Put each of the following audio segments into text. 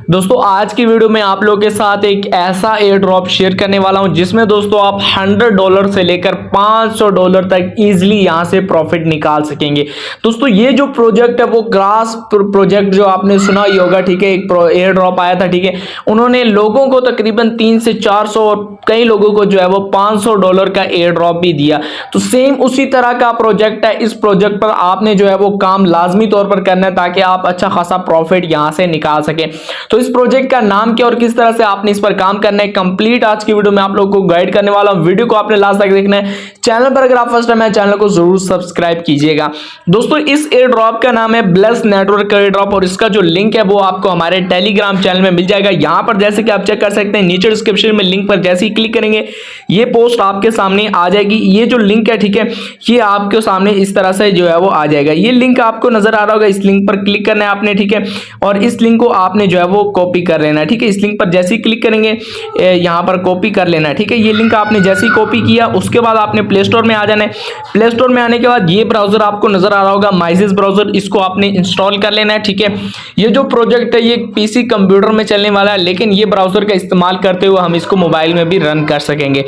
दोस्तों आज की वीडियो में आप लोगों के साथ एक ऐसा एयर ड्रॉप शेयर करने वाला हूं जिसमें दोस्तों आप $100 से लेकर $500 तक इजीली यहां से प्रॉफिट निकाल सकेंगे। दोस्तों ये जो प्रोजेक्ट है वो ग्रास प्रोजेक्ट जो आपने सुना ही होगा, ठीक है। एक एयर ड्रॉप आया था, ठीक है। उन्होंने लोगों को तकरीबन 300 से 400 और कई लोगों को जो है वो $500 का एयर ड्रॉप भी दिया। तो सेम उसी तरह का प्रोजेक्ट है। इस प्रोजेक्ट पर आपने जो है वो काम लाजमी तौर पर करना है ताकि आप अच्छा खासा प्रॉफिट यहां से निकाल सके। तो इस प्रोजेक्ट का नाम क्या और किस तरह से आपने इस पर काम करना है, कंप्लीट आज की वीडियो में आप लोगों को गाइड करने वाला हूं। वीडियो को आपने लास्ट तक देखना है। चैनल पर अगर आप फर्स्ट टाइम है चैनल को जरूर सब्सक्राइब कीजिएगा। दोस्तों इस एयर ड्रॉप का नाम है ब्लेस नेटवर्क एयर ड्रॉप और इसका जो लिंक है वो आपको हमारे टेलीग्राम चैनल में मिल जाएगा। यहां पर जैसे कि आप चेक कर सकते हैं नीचे डिस्क्रिप्शन में लिंक पर जैसे ही क्लिक करेंगे ये पोस्ट आपके सामने आ जाएगी। ये जो लिंक है, ठीक है, ये आपके सामने इस तरह से जो है वो आ जाएगा। ये लिंक आपको नजर आ रहा होगा, इस लिंक पर क्लिक करना है आपने, ठीक है। और इस लिंक को आपने जो है वो कॉपी कर लेना है, ठीक है। इस लिंक पर जैसे ही क्लिक करेंगे यहां पर कॉपी कर लेना है, ठीक है। ये लिंक आपने जैसे ही कॉपी किया उसके बाद आपने प्ले स्टोर में आ जाना है। प्ले स्टोर में आने के बाद ये ब्राउजर आपको नजर आ रहा होगा माइजेस ब्राउजर, इसको आपने इंस्टॉल कर लेना है, ठीक है। ये जो प्रोजेक्ट है ये पीसी कंप्यूटर में चलने वाला है, लेकिन ये ब्राउजर का इस्तेमाल करते हुए हम इसको मोबाइल में भी रन कर सकेंगे।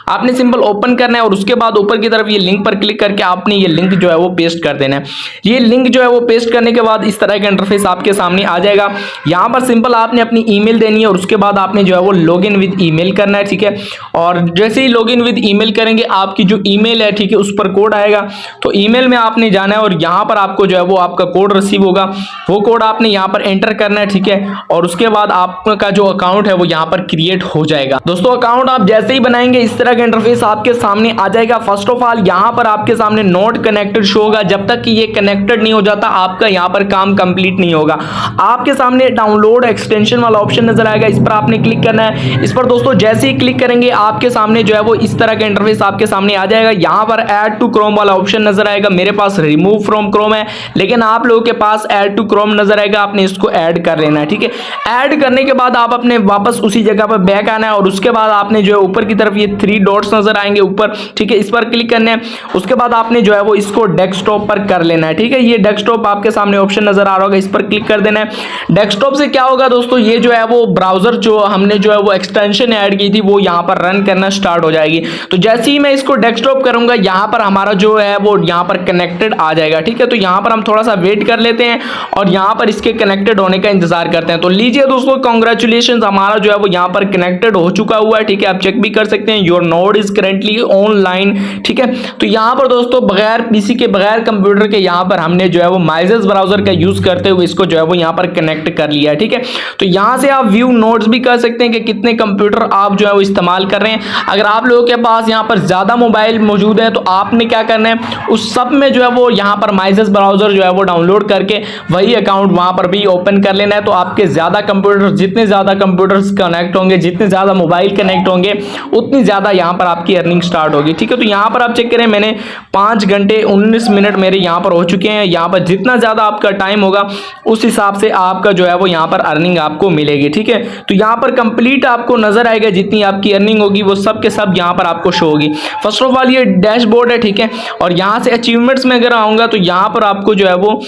आपने सिंपल ओपन करना है और उसके बाद ऊपर की तरफ ये लिंक पर क्लिक करके आपने ये लिंक जो है वो पेस्ट कर देना है। ये लिंक जो है वो पेस्ट करने के बाद इस तरह का इंटरफेस आपके सामने आ जाएगा। यहां पर सिंपल आपने अपनी ईमेल देनी है और उसके बाद आपने जो है वो लॉगिन विद ईमेल करना है, ठीक है। और जैसे ही लॉगिन विद ईमेल करेंगे आपकी जो ईमेल है, ठीक है, उस पर कोड आएगा। तो ईमेल में आपने जाना है और यहां पर आपको जो है वो आपका कोड रिसीव होगा। वो कोड आपने यहां पर एंटर करना है, ठीक है। और उसके बाद आपका जो अकाउंट है वो यहां पर क्रिएट हो जाएगा। दोस्तों अकाउंट आप जैसे ही बनाएंगे इस तरह का इंटरफेस आपके सामने आ जाएगा। फर्स्ट ऑफ ऑल यहां पर आपके सामने नॉट कनेक्टेड शो होगा। जब तक कि ये कनेक्टेड नहीं हो जाता आपका यहां पर काम कंप्लीट नहीं होगा। आपके सामने डाउनलोड एक्सटेंशन वाला ऑप्शन नजर आएगा, इस पर आपने क्लिक करना है। इस पर दोस्तों जैसे ही क्लिक करेंगे आपके सामने जो है वो इस तरह का इंटरफेस आपके सामने आ जाएगा। यहां पर ऐड टू क्रोम वाला ऑप्शन नजर आएगा। मेरे पास रिमूव फ्रॉम क्रोम है, लेकिन आप लोगों के पास ऐड टू क्रोम नजर आएगा। आपने इसको ऐड कर लेना है, ठीक है। ऐड करने के बाद आप अपने वापस उसी जगह पर बैक आना है और उसके बाद आपने जो है ऊपर की तरफ ये 3 डॉट्स नजर आएंगे ऊपर, ठीक है, इस पर क्लिक करना है। उसके बाद आपने जो है वो इसको डेस्कटॉप पर कर लेना है, ठीक है। ये डेस्कटॉप आपके सामने ऑप्शन नजर आ रहा होगा, इस पर क्लिक कर देना है। डेस्कटॉप से क्या होगा दोस्तों, ये जो है वो ब्राउजर जो हमने जो है वो एक्सटेंशन ऐड की थी वो यहाँ पर रन करना स्टार्ट हो जाएगी। तो जैसे ही मैं इसको डेस्कटॉप करूंगा यहाँ पर हमारा जो है वो यहाँ पर कनेक्टेड आ जाएगा, ठीक है। तो यहाँ पर हम थोड़ा सा वेट कर लेते हैं और यहाँ पर इसके कनेक्टेड होने का इंतजार करते हैं। तो लीजिए दोस्तों कांग्रेचुलेशन, हमारा जो है वो यहाँ पर कनेक्टेड हो चुका हुआ है, ठीक है। आप चेक भी कर सकते हैं your node is currently online, ठीक है। तो यहाँ पर दोस्तों बगैर पीसी के बगैर कंप्यूटर के यहाँ पर हमने जो है वो माइजेस ब्राउजर का यूज करते हुए इसको जो है वो यहाँ पर कनेक्ट कर लिया है, ठीक है। तो यहाँ से आप व्यू नोड्स भी कर सकते हैं कि कितने कंप्यूटर आप जो है वो इस्तेमाल कर रहे हैं। अगर आप लोगों के पास यहाँ पर ज्यादा मोबाइल मौजूद है तो आपने क्या करना है, उस सब में जो है वो यहाँ पर माइजेस ब्राउजर जो है वो डाउनलोड करके वही अकाउंट वहां पर भी ओपन कर लेना है। तो आपके ज्यादा कंप्यूटर, जितने ज्यादा कंप्यूटर्स कनेक्ट होंगे, जितने ज्यादा मोबाइल कनेक्ट होंगे, उतनी ज्यादा यहाँ पर आपकी अर्निंग स्टार्ट होगी, ठीक है। तो यहाँ पर आप चेक करें मैंने 5 घंटे 19 मिनट मेरे यहाँ पर हो चुके हैं। यहाँ पर जितना ज्यादा आपका टाइम होगा उस हिसाब से आपका जो है वो यहाँ पर अर्निंग आपको मिलेगी, ठीक है। तो यहाँ पर कंप्लीट आपको नजर आएगा जितनी आपकी अर्निंग होगी वो सब के सब यहाँ पर आपको शो होगी। फर्स्ट ऑफ ऑल ये डैशबोर्ड है, ठीक है। और यहाँ से अचीवमेंट्स में अगर आऊंगा तो यहाँ पर आपको जो है वो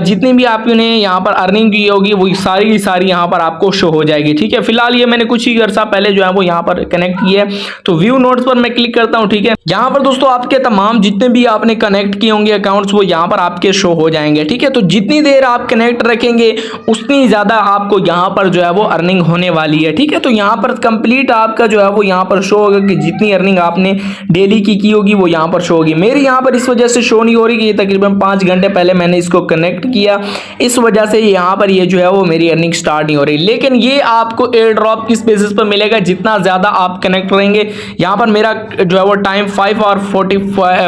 जितनी भी आपने यहाँ पर अर्निंग की होगी वो सारी की सारी यहाँ पर आपको शो हो जाएगी, ठीक है। फिलहाल ये मैंने कुछ ही अर्सा पहले जो है वो यहाँ पर कनेक्ट किया है। तो व्यू नोट्स पर मैं क्लिक करता हूँ, ठीक है। यहाँ पर दोस्तों आपके तमाम जितने भी आपने कनेक्ट किए होंगे अकाउंट्स वो यहाँ पर आपके शो हो जाएंगे, ठीक है। तो जितनी देर आप कनेक्ट रखेंगे उतनी ज्यादा आपको यहाँ पर जो है वो अर्निंग होने वाली है, ठीक है। तो यहाँ पर कंप्लीट आपका जो है वो यहाँ पर शो होगा कि जितनी अर्निंग आपने डेली की होगी वो यहाँ पर शो होगी। मेरी यहाँ पर इस वजह से शो नहीं हो रही कि ये तकरीबन 5 घंटे पहले मैंने इसको कनेक्ट किया, इस वजह से यहाँ पर ये जो है वो मेरी अर्निंग स्टार्ट नहीं हो रही। लेकिन ये आपको एयर ड्रॉप किस बेसिस पर मिलेगा, जितना ज्यादा आप कनेक्ट रहेंगे। यहाँ पर मेरा जो है वो टाइम 5 और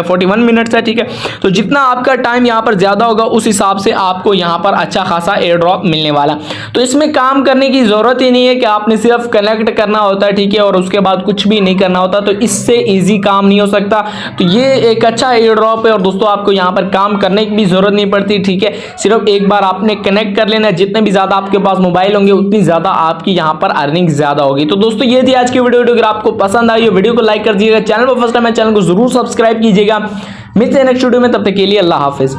41 मिनट्स है, ठीक है। तो जितना आपका टाइम यहाँ पर ज्यादा होगा उस हिसाब से आपको यहाँ पर अच्छा खासा एयर ड्रॉप मिलने वाला। तो इसमें काम करने की जरूरत ही नहीं है कि आपने सिर्फ कनेक्ट करना होता है, ठीक है, और उसके बाद कुछ भी नहीं करना होता। तो इससे इजी काम नहीं हो सकता। तो ये एक अच्छा एयर ड्रॉप है और दोस्तों आपको यहाँ पर काम करने की भी जरूरत नहीं पड़ती, ठीक है। सिर्फ एक बार आपने कनेक्ट कर लेना है। जितने भी ज्यादा आपके पास मोबाइल होंगे उतनी ज्यादा आपकी यहाँ पर अर्निंग ज्यादा होगी। तो दोस्तों ये थी आज की वीडियो। अगर आपको पसंद आई वीडियो को लाइक कर दीजिएगा, चैनल पर फर्स्ट टाइम है चैनल को जरूर सब्सक्राइब कीजिएगा। मिलते हैं नेक्स्ट वीडियो में, तब तक के लिए अल्लाह हाफिज।